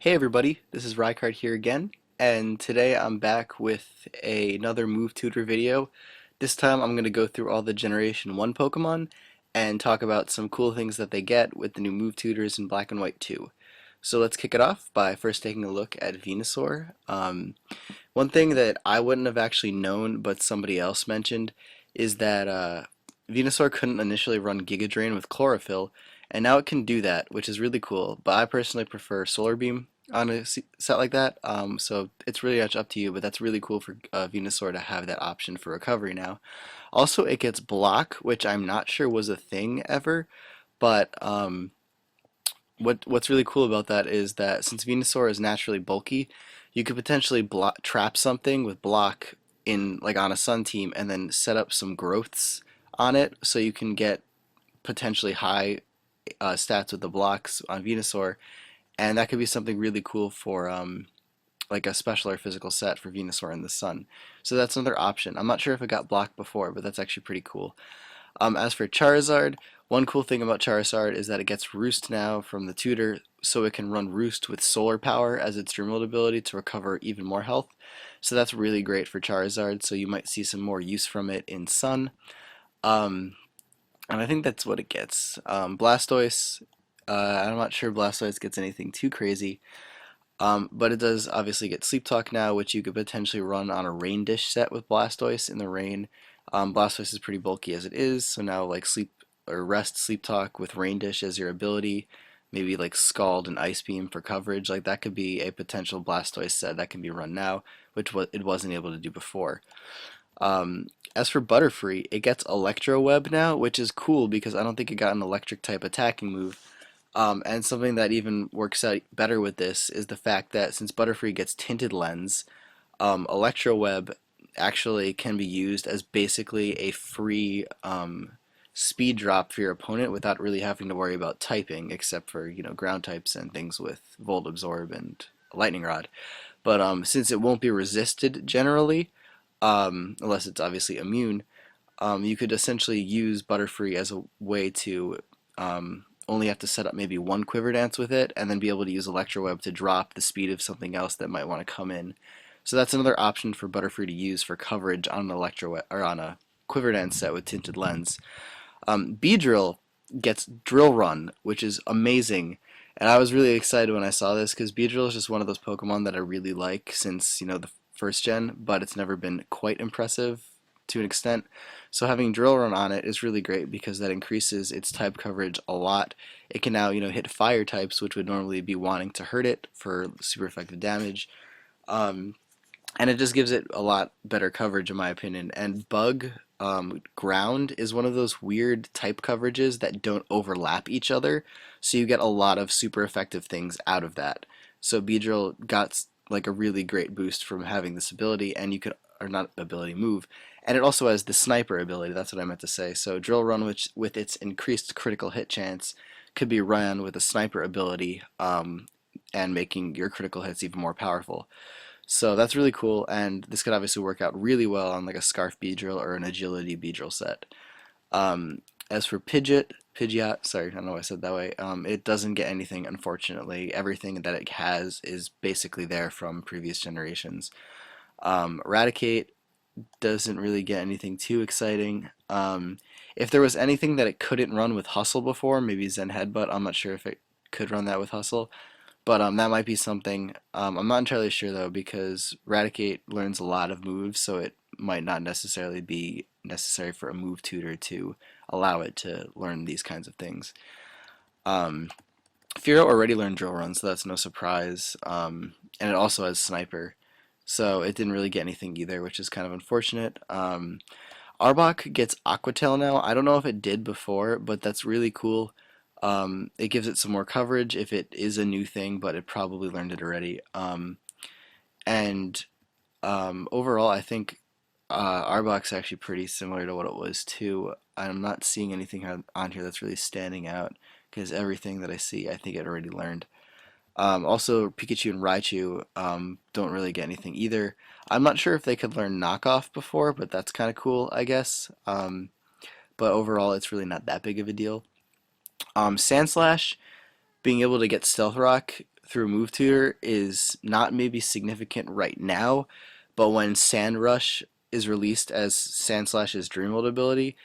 Hey everybody, this is Rykard here again, and today I'm back with another Move Tutor video. This time I'm going to go through all the Generation 1 Pokemon and talk about some cool things that they get with the new Move Tutors in Black and White 2. So let's kick it off by first taking a look at Venusaur. One thing that I wouldn't have actually known but somebody else mentioned is that Venusaur couldn't initially run Giga Drain with Chlorophyll, and now it can do that, which is really cool. But I personally prefer Solar Beam on a set like that, so it's really much up to you, but that's really cool for Venusaur to have that option for recovery now. Also, it gets Block, which I'm not sure was a thing ever, but what's really cool about that is that since Venusaur is naturally bulky, you could potentially trap something with Block in like on a Sun team and then set up some growths on it so you can get potentially high stats with the blocks on Venusaur, and that could be something really cool for like a special or physical set for Venusaur in the Sun. So that's another option. I'm not sure if it got blocked before, but that's actually pretty cool. As for Charizard, one cool thing about Charizard is that it gets Roost now from the tutor, so it can run Roost with Solar Power as its Dream World ability to recover even more health. So that's really great for Charizard, so you might see some more use from it in Sun. And I think that's what it gets. Blastoise, I'm not sure Blastoise gets anything too crazy, but it does obviously get Sleep Talk now, which you could potentially run on a Rain Dish set with Blastoise in the rain. Blastoise is pretty bulky as it is, so now like Sleep or Rest Sleep Talk with Rain Dish as your ability, maybe like Scald and Ice Beam for coverage, like that could be a potential Blastoise set that can be run now, which it wasn't able to do before. As for Butterfree, it gets Electro Web now, which is cool because I don't think it got an electric type attacking move. And something that even works out better with this is the fact that since Butterfree gets Tinted Lens, Electro Web actually can be used as basically a free speed drop for your opponent without really having to worry about typing, except for ground types and things with Volt Absorb and Lightning Rod. But since it won't be resisted generally, unless it's obviously immune, you could essentially use Butterfree as a way to only have to set up maybe one Quiver Dance with it, and then be able to use Electro Web to drop the speed of something else that might want to come in. So that's another option for Butterfree to use for coverage on an Electro Web, or on a Quiver Dance set with Tinted Lens. Beedrill gets Drill Run, which is amazing. And I was really excited when I saw this because Beedrill is just one of those Pokemon that I really like since, the first gen, but it's never been quite impressive to an extent. So having Drill Run on it is really great because that increases its type coverage a lot. It can now, hit fire types, which would normally be wanting to hurt it for super effective damage. And it just gives it a lot better coverage in my opinion. And Bug Ground is one of those weird type coverages that don't overlap each other, so you get a lot of super effective things out of that. So Beedrill got like a really great boost from having this ability, and you could, or not ability, move, and it also has the sniper ability. That's what I meant to say. So Drill Run, which with its increased critical hit chance, could be run with a sniper ability, and making your critical hits even more powerful. So that's really cool, and this could obviously work out really well on like a Scarf Beedrill or an Agility Beedrill set. As for Pidgeot, sorry, I don't know why I said that way, it doesn't get anything, unfortunately. Everything that it has is basically there from previous generations. Eradicate doesn't really get anything too exciting. If there was anything that it couldn't run with Hustle before, maybe Zen Headbutt, I'm not sure if it could run that with Hustle. But that might be something. I'm not entirely sure though because Eradicate learns a lot of moves, so it might not necessarily be necessary for a move tutor to allow it to learn these kinds of things. Fearow already learned Drill Run, so that's no surprise. And it also has Sniper, so it didn't really get anything either, which is kind of unfortunate. Arbok gets Aqua Tail now. I don't know if it did before, but that's really cool. It gives it some more coverage if it is a new thing, but it probably learned it already. And overall, I think Arbok's actually pretty similar to what it was too. I'm not seeing anything on here that's really standing out because everything that I see, I think it already learned. Also, Pikachu and Raichu don't really get anything either. I'm not sure if they could learn Knockoff before, but that's kind of cool, I guess. But overall, it's really not that big of a deal. Sandslash being able to get Stealth Rock through Move Tutor is not maybe significant right now, but when Sand Rush is released as Sandslash's Dream World ability,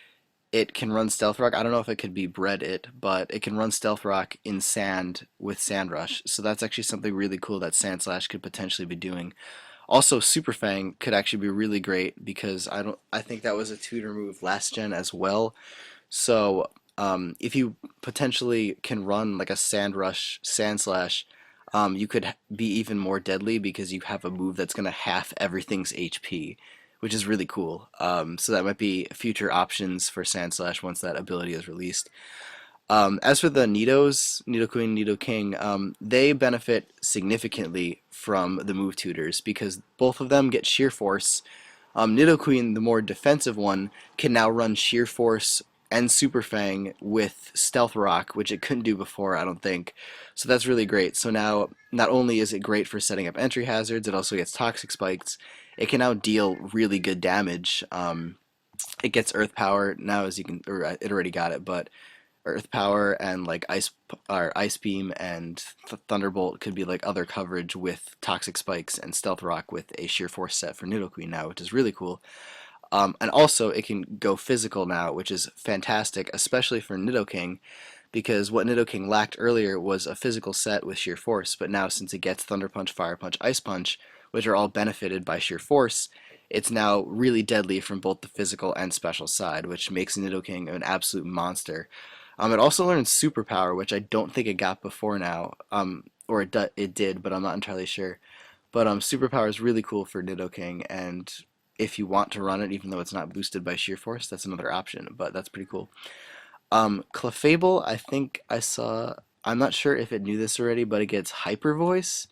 it can run Stealth Rock. I don't know if it could be bred it, but it can run Stealth Rock in sand with Sand Rush. So that's actually something really cool that Sandslash could potentially be doing. Also, Super Fang could actually be really great because I think that was a tutor move last gen as well. So if you potentially can run like a Sand Rush, Sand Slash, you could be even more deadly because you have a move that's gonna half everything's HP, which is really cool. So that might be future options for Sand Slash once that ability is released. As for the Nidos, Nidoqueen, Nidoking, they benefit significantly from the move tutors because both of them get Sheer Force. Nidoqueen, the more defensive one, can now run Sheer Force and Super Fang with Stealth Rock, which it couldn't do before, I don't think. So that's really great. So now, not only is it great for setting up entry hazards, it also gets Toxic Spikes. It can now deal really good damage. It gets Earth Power now, as you can, or it already got it, but Earth Power and like Ice Beam and Thunderbolt could be like other coverage with Toxic Spikes and Stealth Rock with a Sheer Force set for Nidoqueen now, which is really cool. And also, it can go physical now, which is fantastic, especially for Nidoking, because what Nidoking lacked earlier was a physical set with Sheer Force, but now since it gets Thunder Punch, Fire Punch, Ice Punch, which are all benefited by Sheer Force, it's now really deadly from both the physical and special side, which makes Nidoking an absolute monster. It also learns Superpower, which I don't think it got before now, or it did, but I'm not entirely sure. But Superpower is really cool for Nidoking, and if you want to run it, even though it's not boosted by Sheer Force, that's another option, but that's pretty cool. Clefable, I think I saw, I'm not sure if it knew this already, but it gets Hyper Voice,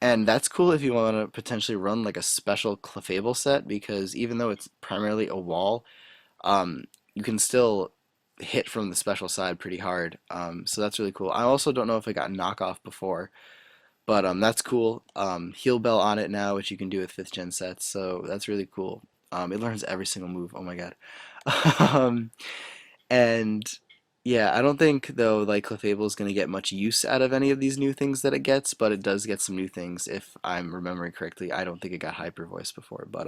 and that's cool if you want to potentially run like a special Clefable set, because even though it's primarily a wall, you can still hit from the special side pretty hard. So that's really cool. I also don't know if it got knockoff before, but that's cool. Heal Bell on it now, which you can do with 5th gen sets, so that's really cool. It learns every single move. Oh my god. um, and yeah, I don't think though like Clefable is going to get much use out of any of these new things that it gets, but it does get some new things if I'm remembering correctly. I don't think it got Hyper Voice before, but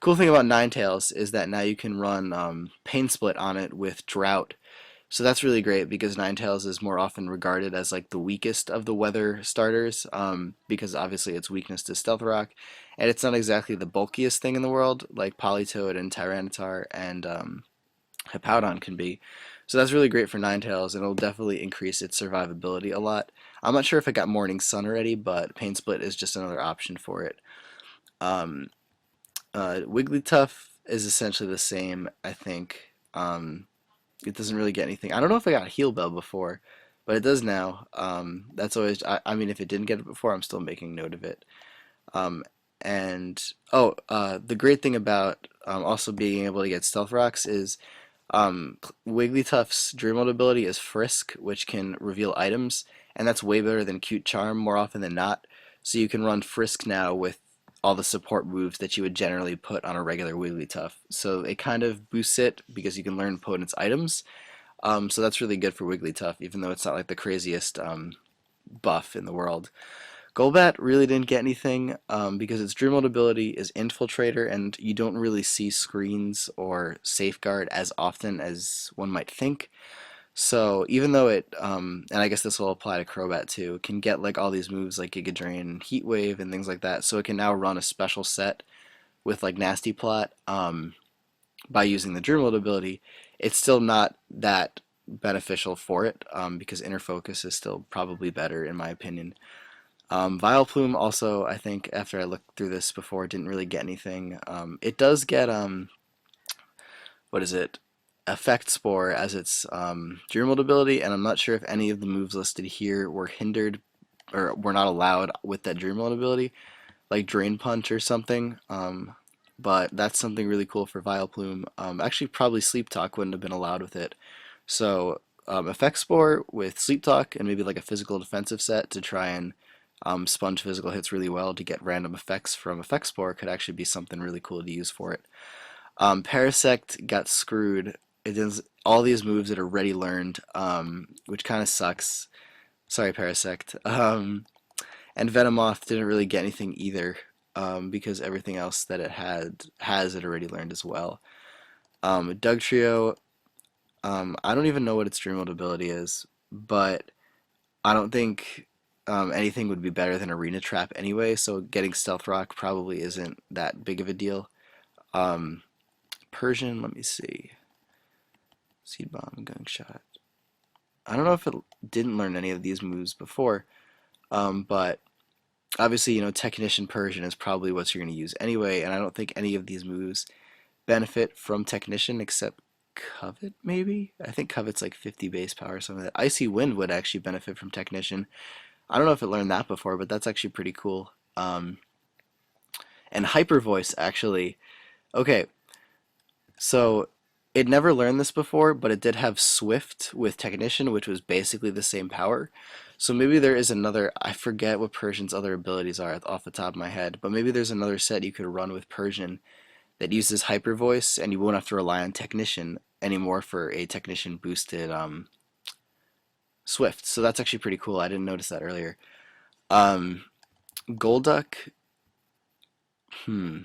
cool thing about Ninetales is that now you can run Pain Split on it with Drought. So that's really great because Ninetales is more often regarded as like the weakest of the weather starters, because obviously its weakness is Stealth Rock, and it's not exactly the bulkiest thing in the world like Politoed and Tyranitar and Hippowdon can be. So that's really great for Ninetales, and it'll definitely increase its survivability a lot. I'm not sure if it got Morning Sun already, but Pain Split is just another option for it. Um, Wigglytuff is essentially the same, I think. It doesn't really get anything. I don't know if I got Heal Bell before, but it does now. That's always, I mean, if it didn't get it before, I'm still making note of it. Um, and, oh, the great thing about also being able to get Stealth Rocks is Wigglytuff's Dream Mode ability is Frisk, which can reveal items, and that's way better than Cute Charm more often than not. So you can run Frisk now with all the support moves that you would generally put on a regular Wigglytuff. So it kind of boosts it because you can learn opponent's items. So that's really good for Wigglytuff, even though it's not like the craziest buff in the world. Golbat really didn't get anything because its Dream Mode ability is Infiltrator, and you don't really see screens or Safeguard as often as one might think. So even though it, and I guess this will apply to Crobat too, can get like all these moves like Giga Drain, Heat Wave, and things like that, so it can now run a special set with like Nasty Plot by using the Dream World ability. It's still not that beneficial for it because Inner Focus is still probably better in my opinion. Vileplume also, I think, after I looked through this before, didn't really get anything. It does get, what is it? Effect Spore as its Dream World ability, and I'm not sure if any of the moves listed here were hindered or were not allowed with that Dream World ability, like Drain Punch or something. But that's something really cool for Vileplume. Actually, probably Sleep Talk wouldn't have been allowed with it. So, Effect Spore with Sleep Talk and maybe like a physical defensive set to try and sponge physical hits really well to get random effects from Effect Spore could actually be something really cool to use for it. Parasect got screwed. It does all these moves that are already learned, which kind of sucks. Sorry, Parasect. And Venomoth didn't really get anything either, because everything else that it has it already learned as well. Dugtrio, I don't even know what its Dream World ability is, but I don't think anything would be better than Arena Trap anyway, so getting Stealth Rock probably isn't that big of a deal. Um, Persian, let me see. Seed Bomb, Gung Shot. I don't know if it didn't learn any of these moves before, but obviously, Technician Persian is probably what you're going to use anyway, and I don't think any of these moves benefit from Technician except Covet, maybe? I think Covet's like 50 base power or something. Like that. Icy Wind would actually benefit from Technician. I don't know if it learned that before, but that's actually pretty cool. And Hyper Voice, actually. Okay, so it never learned this before, but it did have Swift with Technician, which was basically the same power. So maybe there is another, I forget what Persian's other abilities are off the top of my head, but maybe there's another set you could run with Persian that uses Hyper Voice, and you won't have to rely on Technician anymore for a Technician boosted Swift. So that's actually pretty cool. I didn't notice that earlier. Um, Golduck, hmm.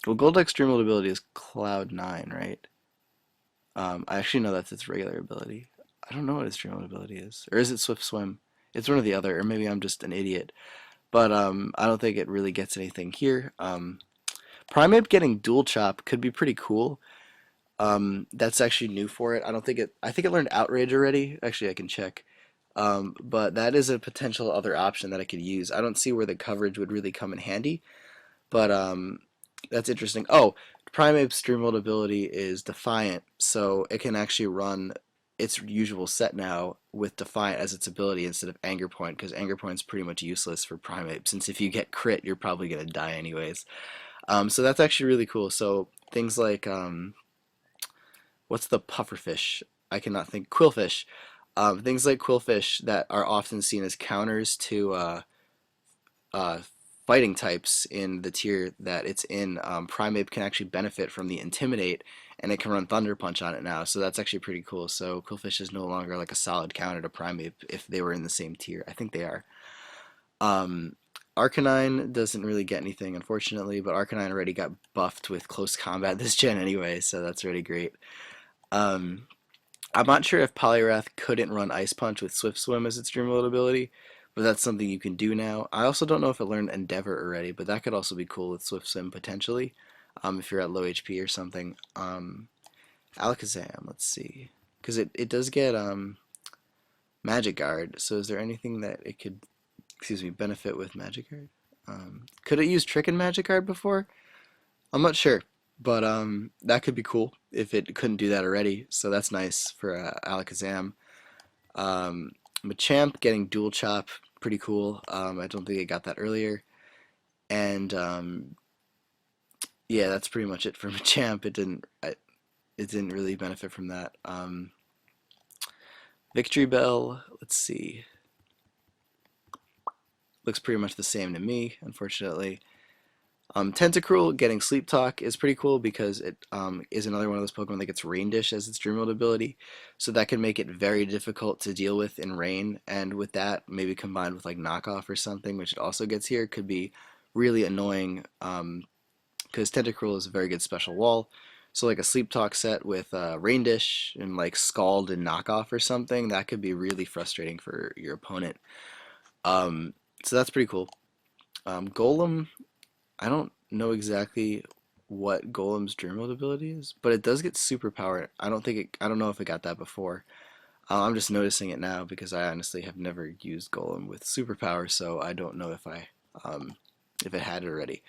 Well, Golduck's Dream World ability is Cloud 9, right? I actually know that's its regular ability. I don't know what its Dream World ability is. Or is it Swift Swim? It's one or the other, or maybe I'm just an idiot. But I don't think it really gets anything here. Primeape getting Dual Chop could be pretty cool. That's actually new for it. I think it learned Outrage already. Actually, I can check. But that is a potential other option that I could use. I don't see where the coverage would really come in handy, but that's interesting. Oh, Primeape's Dream World ability is Defiant, so it can actually run its usual set now with Defiant as its ability instead of Anger Point, because Anger Point's pretty much useless for Primeape, since if you get crit, you're probably going to die anyways. So that's actually really cool. So things like, what's the pufferfish? I cannot think. Quillfish. Things like Quillfish that are often seen as counters to uh, fighting types in the tier that it's in, Primeape can actually benefit from the Intimidate, and it can run Thunder Punch on it now, so that's actually pretty cool. So Quillfish is no longer like a solid counter to Primeape if they were in the same tier. I think they are. Um, Arcanine doesn't really get anything, unfortunately, but Arcanine already got buffed with Close Combat this gen anyway, so that's really great. Um, I'm not sure if Poliwrath couldn't run Ice Punch with Swift Swim as its Dream World ability, but that's something you can do now. I also don't know if it learned Endeavor already, but that could also be cool with Swift Swim potentially, if you're at low HP or something. Alakazam, let's see, because it does get Magic Guard. So is there anything that it could, excuse me, benefit with Magic Guard? Could it use Trick and Magic Guard before? I'm not sure, but that could be cool if it couldn't do that already. So that's nice for Alakazam. Machamp getting Dual Chop, pretty cool. I don't think it got that earlier. And yeah, that's pretty much it for Machamp. It didn't really benefit from that. Victory Bell, let's see. Looks pretty much the same to me, unfortunately. Tentacruel getting Sleep Talk is pretty cool because it is another one of those Pokemon that gets Rain Dish as its Dream World ability, so that can make it very difficult to deal with in rain, and with that, maybe combined with like Knockoff or something, which it also gets here, could be really annoying, because Tentacruel is a very good special wall, so like a Sleep Talk set with Rain Dish and like Scald and Knockoff or something, that could be really frustrating for your opponent. So that's pretty cool. Golem, I don't know exactly what Golem's Dream World ability is, but it does get Superpower. I don't know if it got that before. I'm just noticing it now because I honestly have never used Golem with Superpower, so I don't know if it had it already.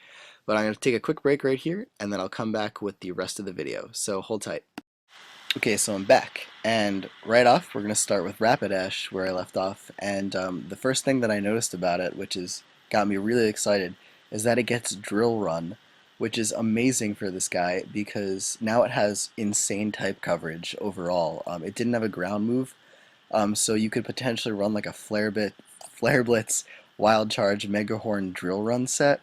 But I'm going to take a quick break right here, and then I'll come back with the rest of the video. So hold tight. Okay, so I'm back, and right off we're going to start with Rapidash, where I left off, and the first thing that I noticed about it, which has got me really excited, is that it gets Drill Run, which is amazing for this guy because now it has insane type coverage overall. It didn't have a ground move, so you could potentially run like a Flare Blitz, Wild Charge, Mega Horn Drill Run set,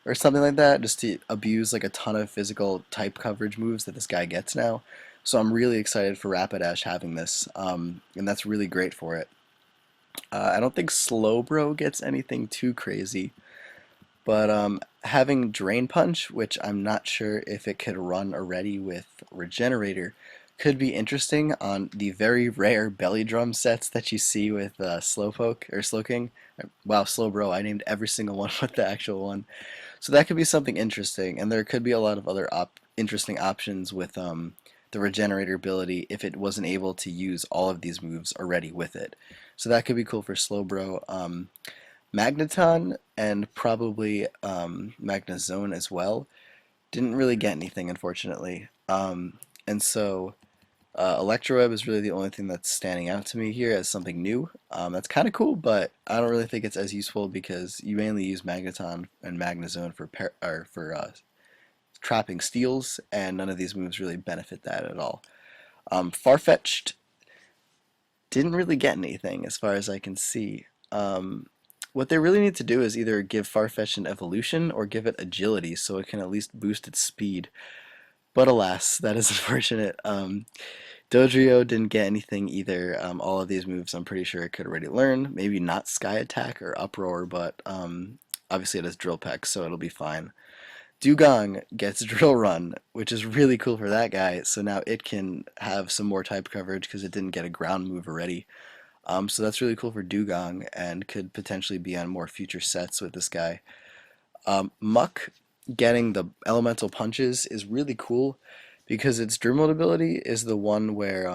or something like that, just to abuse like a ton of physical type coverage moves that this guy gets now. So I'm really excited for Rapidash having this, and that's really great for it. I don't think Slowbro gets anything too crazy, but having Drain Punch, which I'm not sure if it could run already with Regenerator, could be interesting on the very rare Belly Drum sets that you see with Slowpoke or Slowking. Wow, Slowbro, I named every single one with the actual one. So that could be something interesting, and there could be a lot of other interesting options with the Regenerator ability if it wasn't able to use all of these moves already with it. So that could be cool for Slowbro. Magneton and probably Magnezone as well. Didn't really get anything, unfortunately. And so Electroweb is really the only thing that's standing out to me here as something new. That's kind of cool, but I don't really think it's as useful because you mainly use Magneton and Magnezone for trapping steals, and none of these moves really benefit that at all. Farfetch'd didn't really get anything as far as I can see. What they really need to do is either give Farfetch'd an evolution or give it agility so it can at least boost its speed. But alas, that is unfortunate. Dodrio didn't get anything either. All of these moves I'm pretty sure it could already learn. Maybe not Sky Attack or Uproar, but obviously it has Drill Peck, so it'll be fine. Dugong gets Drill Run, which is really cool for that guy, so now it can have some more type coverage because it didn't get a ground move already. So that's really cool for Dugong and could potentially be on more future sets with this guy. Muck getting the elemental punches is really cool because its Dream Mode ability is the one where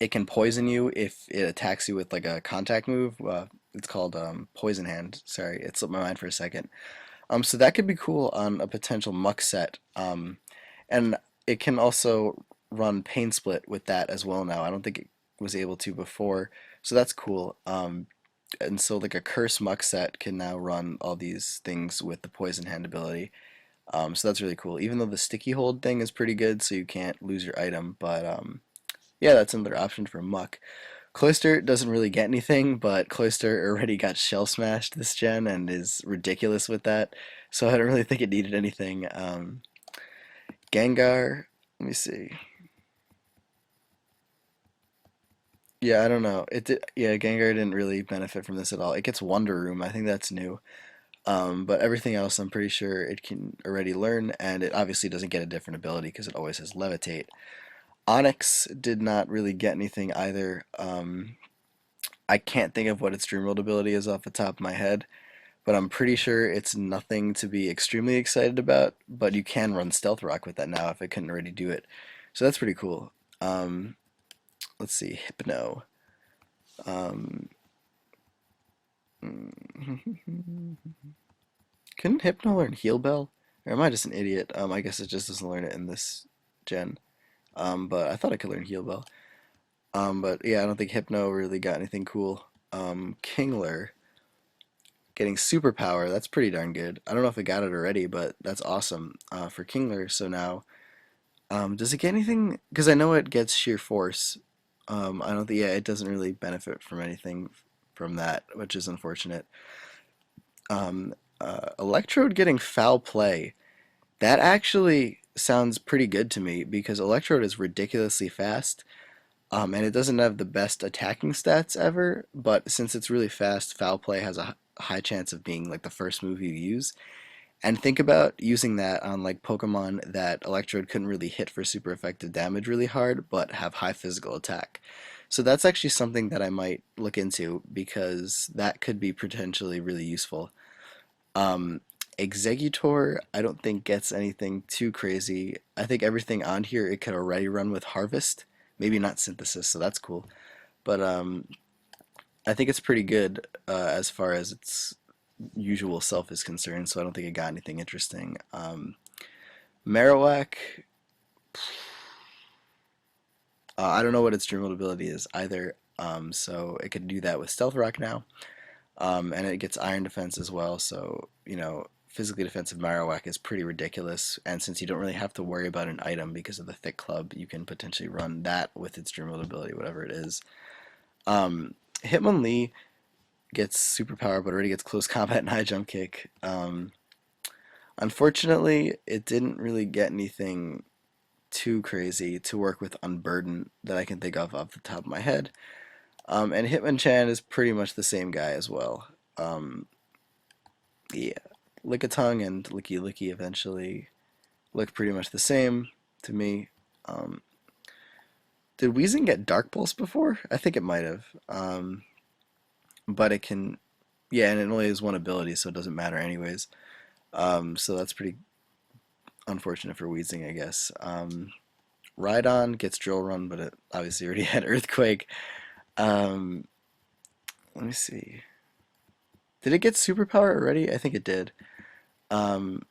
it can poison you if it attacks you with like a contact move. It's called Poison Hand. Sorry, it slipped my mind for a second. So that could be cool on a potential Muck set. And it can also run Pain Split with that as well now. I don't think it was able to before, so that's cool. And so like a Curse Muck set can now run all these things with the Poison Hand ability. So that's really cool. Even though the Sticky Hold thing is pretty good, so you can't lose your item, but yeah, that's another option for Muck. Cloyster doesn't really get anything, but Cloyster already got Shell Smashed this gen and is ridiculous with that, so I don't really think it needed anything. Gengar, let me see. Yeah, I don't know. Yeah, Gengar didn't really benefit from this at all. It gets Wonder Room. I think that's new. But everything else, I'm pretty sure it can already learn, and it obviously doesn't get a different ability because it always has Levitate. Onyx did not really get anything either. I can't think of what its Dream World ability is off the top of my head, but I'm pretty sure it's nothing to be extremely excited about. But you can run Stealth Rock with that now if it couldn't already do it. So that's pretty cool. Let's see, Hypno. Um, couldn't Hypno learn Heal Bell? Or am I just an idiot? I guess it just doesn't learn it in this gen. But I thought I could learn Heal Bell. But yeah, I don't think Hypno really got anything cool. Kingler getting Superpower, that's pretty darn good. I don't know if it got it already, but that's awesome for Kingler. So now, does it get anything? Because I know it gets Sheer Force. I don't think, yeah, it doesn't really benefit from anything from that, which is unfortunate. Electrode getting Foul Play. That actually sounds pretty good to me because Electrode is ridiculously fast. And it doesn't have the best attacking stats ever, but since it's really fast, Foul Play has a high chance of being like the first move you use. And think about using that on like Pokemon that Electrode couldn't really hit for super effective damage really hard, but have high physical attack. So that's actually something that I might look into because that could be potentially really useful. Um, Executor, I don't think gets anything too crazy. I think everything on here it could already run with Harvest. Maybe not Synthesis, so that's cool. But I think it's pretty good as far as its usual self is concerned, so I don't think it got anything interesting. Marowak, I don't know what its Dream World ability is either, so it could do that with Stealth Rock now. And it gets Iron Defense as well, so, physically defensive Marowak is pretty ridiculous, and since you don't really have to worry about an item because of the Thick Club, you can potentially run that with its Dream World ability, whatever it is. Hitmonlee gets Superpower, but already gets Close Combat and High Jump Kick. Unfortunately, it didn't really get anything too crazy to work with Unburden that I can think of off the top of my head. And Hitmonchan is pretty much the same guy as well. Yeah, Lickitung and Licky Licky eventually look pretty much the same to me. Um, did Weezing get Dark Pulse before? I think it might have. But it can, yeah, and it only has one ability, so it doesn't matter anyways. So that's pretty unfortunate for Weezing, I guess. Rhydon gets Drill Run, but it obviously already had Earthquake. Um, Let me see. Did it get Superpower already? I think it did. Um,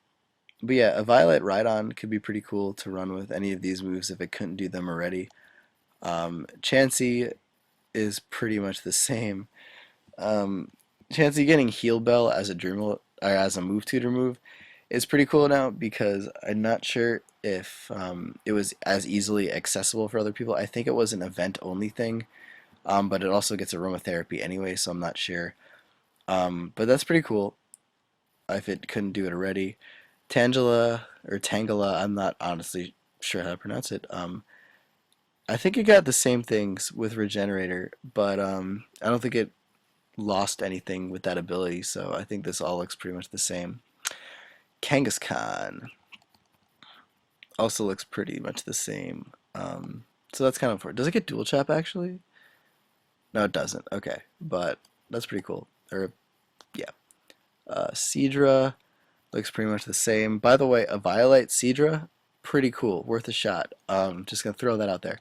but yeah, a Violet Rhydon could be pretty cool to run with any of these moves if it couldn't do them already. Chansey is pretty much the same. Um, Chansey getting Heal Bell as a Dream or as a move tutor move is pretty cool now because I'm not sure if it was as easily accessible for other people. I think it was an event only thing, but it also gets aromatherapy anyway, so I'm not sure. But that's pretty cool if it couldn't do it already. Tangela or Tangela, I'm not honestly sure how to pronounce it. I think it got the same things with Regenerator, but I don't think it lost anything with that ability, so I think this all looks pretty much the same. Kangaskhan also looks pretty much the same. So that's kind of important. Does it get Dual Chop actually? No, it doesn't. Okay, but that's pretty cool. Or yeah, Seadra looks pretty much the same. By the way, a Violet Seadra, pretty cool, worth a shot. Just gonna throw that out there.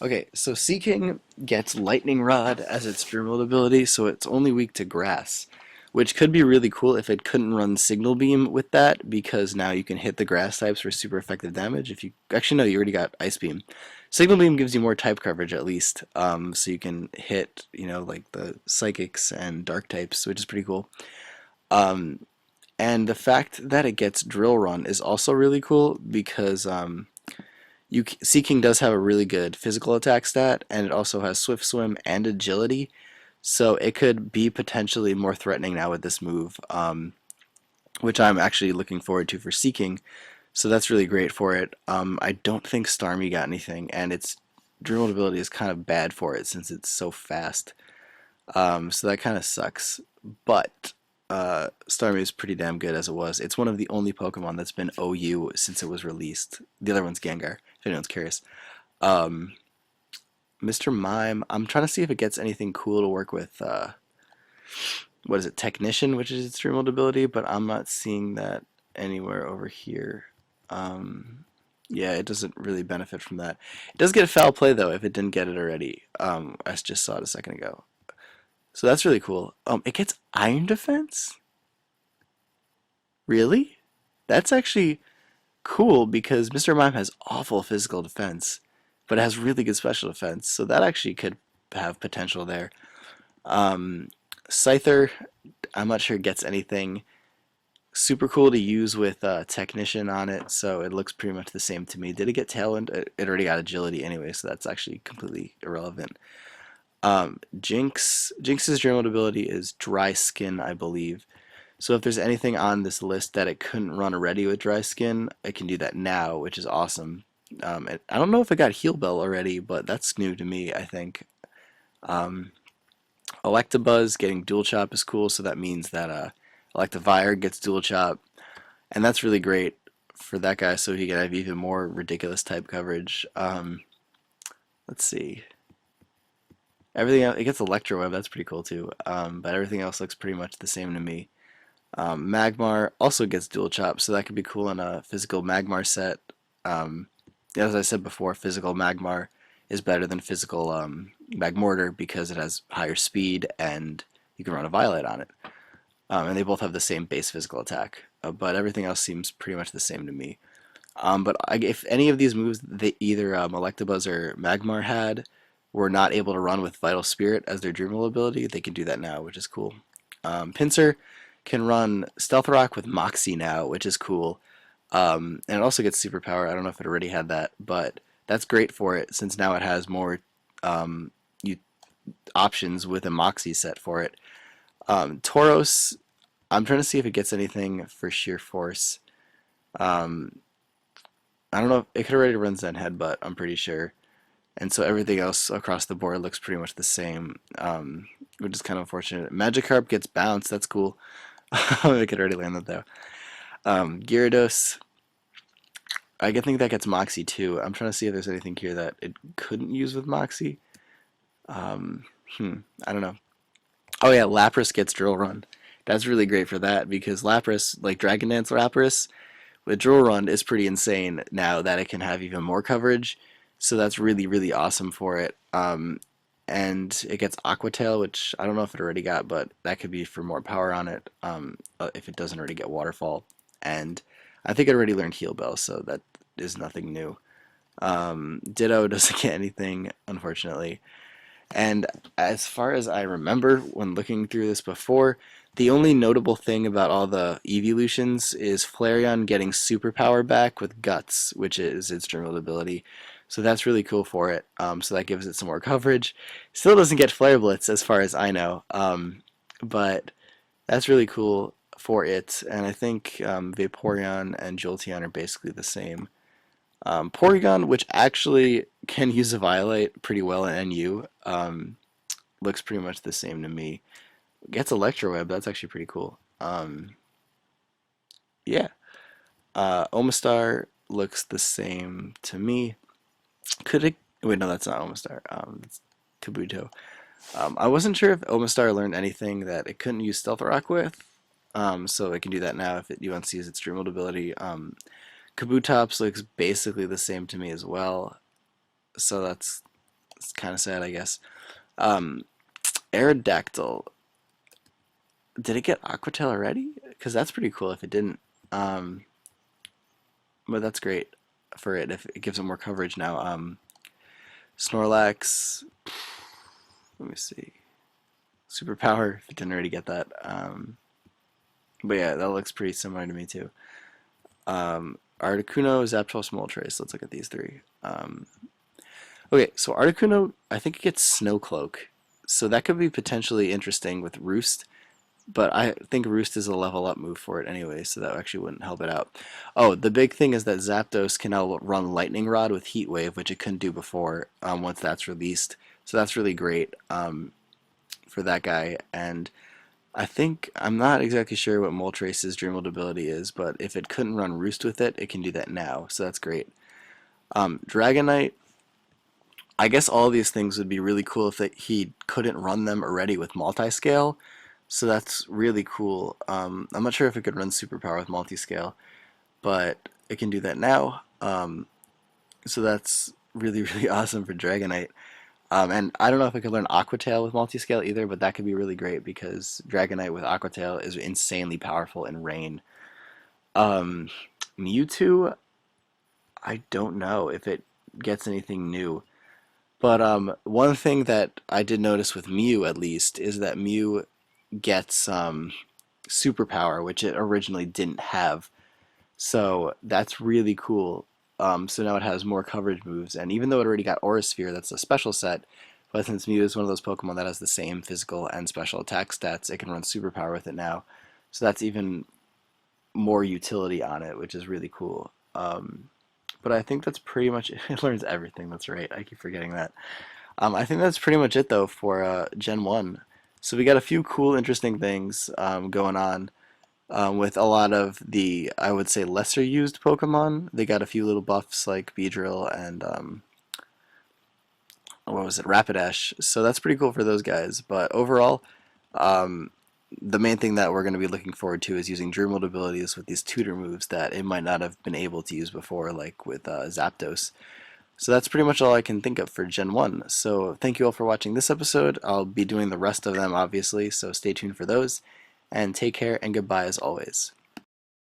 Okay, so Seaking gets Lightning Rod as its Dream World ability, so it's only weak to Grass, which could be really cool if it couldn't run Signal Beam with that, because now you can hit the Grass types for super effective damage. If you actually no, you already got Ice Beam. Signal Beam gives you more type coverage at least, so you can hit like the Psychics and Dark types, which is pretty cool. And the fact that it gets Drill Run is also really cool because Seaking does have a really good physical attack stat, and it also has Swift Swim and Agility, so it could be potentially more threatening now with this move, which I'm actually looking forward to for Seaking, so that's really great for it. I don't think Starmie got anything, and its Dream ability is kind of bad for it since it's so fast, so that kind of sucks, but Starmie is pretty damn good as it was. It's one of the only Pokemon that's been OU since it was released. The other one's Gengar, if anyone's curious. Mr. Mime, I'm trying to see if it gets anything cool to work with, what is it, Technician, which is its Dream World ability, but I'm not seeing that anywhere over here. Yeah, it doesn't really benefit from that. It does get Foul Play, though, if it didn't get it already. I just saw it a second ago. So that's really cool. It gets Iron Defense? Really? That's actually cool because Mr. Mime has awful physical defense, but it has really good special defense, so that actually could have potential there. Scyther, I'm not sure it gets anything super cool to use with Technician on it, so it looks pretty much the same to me. Did it get Tailwind? It already got Agility anyway, so that's actually completely irrelevant. Jinx's Dream Mode ability is Dry Skin, I believe. So if there's anything on this list that it couldn't run already with Dry Skin, it can do that now, which is awesome. I don't know if it got Heal Bell already, but that's new to me, I think. Electabuzz getting Dual Chop is cool, so that means that Electivire gets Dual Chop, and that's really great for that guy, so he can have even more ridiculous type coverage. Let's see. Everything else, it gets Electro Web, that's pretty cool too. But everything else looks pretty much the same to me. Magmar also gets Dual Chop, so that could be cool in a physical Magmar set. As I said before, physical Magmar is better than physical Magmortar because it has higher speed and you can run a Violet on it. And they both have the same base physical attack, but everything else seems pretty much the same to me. But if any of these moves that either Electabuzz or Magmar had were not able to run with Vital Spirit as their Dream ability, they can do that now, which is cool. Pinsir can run Stealth Rock with Moxie now, which is cool. And it also gets Superpower. I don't know if it already had that, but that's great for it since now it has more options with a Moxie set for it. Tauros, I'm trying to see if it gets anything for Sheer Force. I don't know if it could already run Zen Headbutt, I'm pretty sure. and so everything else across the board looks pretty much the same, which is kind of unfortunate. Magikarp gets bounced. That's cool. I could already land that though. Gyarados, I think that gets Moxie too. I'm trying to see if there's anything here that it couldn't use with Moxie. Um, I don't know. Oh yeah, Lapras gets Drill Run. That's really great for that because Lapras, like Dragon Dance Lapras, with Drill Run is pretty insane now that it can have even more coverage. So that's really, really awesome for it. And it gets Aqua Tail, which I don't know if it already got, but that could be for more power on it if it doesn't already get Waterfall. And I think it already learned Heal Bell, so that is nothing new. Ditto doesn't get anything, unfortunately. And as far as I remember when looking through this before, the only notable thing about all the evolutions is Flareon getting superpower back with Guts, which is its Dreamlord ability. So that's really cool for it. So that gives it some more coverage. Still doesn't get Flare Blitz as far as I know, but that's really cool for it. And I think Vaporeon and Jolteon are basically the same. Porygon, which actually can use a Violate pretty well in NU, looks pretty much the same to me. Gets Electroweb, that's actually pretty cool. Yeah. Omastar looks the same to me. Could it... Wait, no, that's not Omastar. It's Kabuto. I wasn't sure if Omastar learned anything that it couldn't use Stealth Rock with, so it can do that now if it UNCs its Dreamlord ability. Kabutops looks basically the same to me as well, so that's kind of sad, I guess. Aerodactyl, did it get Aqua Tail already? Because that's pretty cool if it didn't. But that's great for it if it gives it more coverage now. Snorlax, let me see. Superpower, if it didn't already get that. But yeah, that looks pretty similar to me too. Articuno, Zapdos, Moltres. Let's look at these three. Okay, so Articuno, I think it gets Snow Cloak. So that could be potentially interesting with Roost. But I think Roost is a level up move for it anyway, so that actually wouldn't help it out. Oh, the big thing is that Zapdos can now run Lightning Rod with Heat Wave, which it couldn't do before once that's released. So that's really great for that guy. And I think, I'm not exactly sure what Moltres' Dreamlord ability is, but if it couldn't run Roost with it, it can do that now, so that's great. Dragonite, I guess all these things would be really cool if he couldn't run them already with Multiscale, so that's really cool. I'm not sure if it could run Superpower with Multiscale, but it can do that now, so that's really, really awesome for Dragonite. And I don't know if I could learn Aqua Tail with Multiscale either, but that could be really great because Dragonite with Aqua Tail is insanely powerful in Rain. Mewtwo, I don't know if it gets anything new. But one thing that I did notice with Mew, at least, is that Mew gets Superpower, which it originally didn't have. So that's really cool. So now it has more coverage moves, and even though it already got Aura Sphere, that's a special set, but since Mew is one of those Pokemon that has the same physical and special attack stats, it can run Superpower with it now. So that's even more utility on it, which is really cool. But I think that's pretty much it. It learns everything, that's right, I keep forgetting that. I think that's pretty much it though for Gen 1. So we got a few cool, interesting things going on. With a lot of the, I would say, lesser used Pokemon. They got a few little buffs like Beedrill and what was it, Rapidash. So that's pretty cool for those guys. But overall, the main thing that we're going to be looking forward to is using Dreamlord abilities with these tutor moves that it might not have been able to use before, like with Zapdos. So that's pretty much all I can think of for Gen 1. So thank you all for watching this episode. I'll be doing the rest of them, obviously, so stay tuned for those. And take care and goodbye as always.